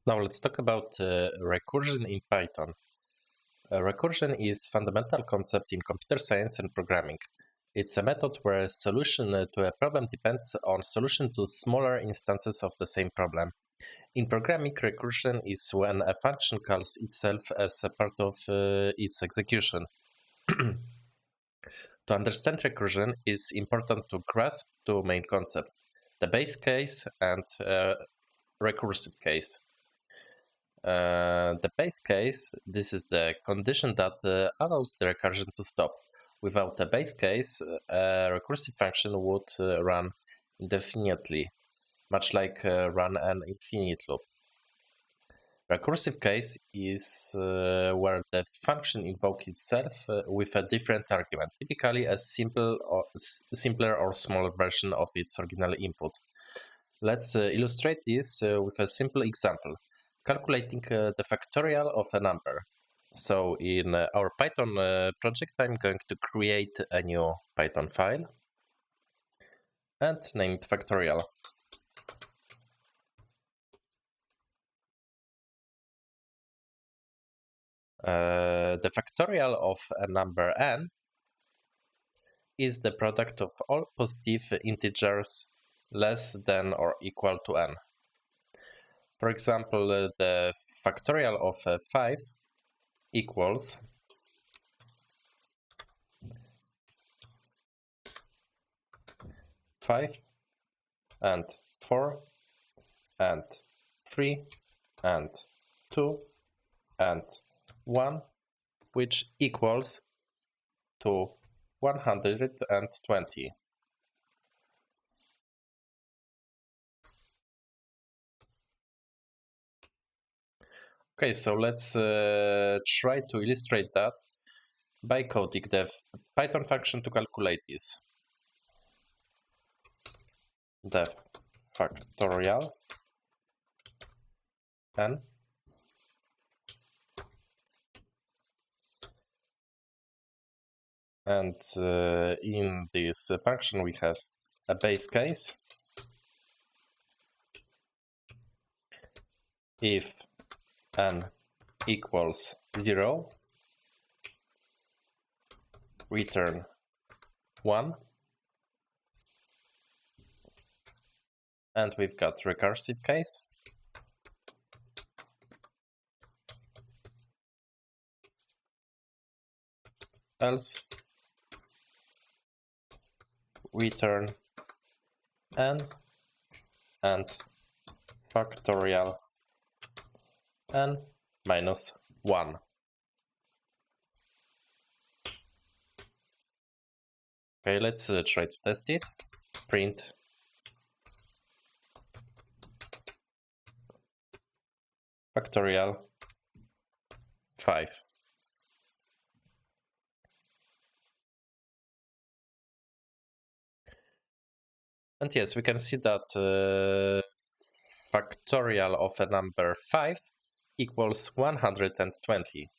Now let's talk about recursion in Python. Recursion is a fundamental concept in computer science and programming. It's a method where solution to a problem depends on solution to smaller instances of the same problem. In programming, recursion is when a function calls itself as a part of its execution. To understand recursion, it's important to grasp two main concepts, the base case and recursive case. The base case, this is the condition that allows the recursion to stop. Without a base case, a recursive function would run indefinitely, much like run an infinite loop. Recursive case is where the function invokes itself with a different argument, typically a simpler or smaller version of its original input. Let's illustrate this with a simple example, calculating the factorial of a number. So in our Python project, I'm going to create a new Python file and name it factorial. The factorial of a number n is the product of all positive integers less than or equal to n. For example, the factorial of 5 equals 5 and 4 and 3 and 2 and 1, which equals to 120. Okay, so let's try to illustrate that by coding the Python function to calculate this. The factorial n and in this function we have a base case. If n equals 0, return 1, and we've got recursive case. Else return n and factorial n minus 1. Okay, let's try to test it. Print factorial 5. And yes, we can see that factorial of a number 5 equals 120.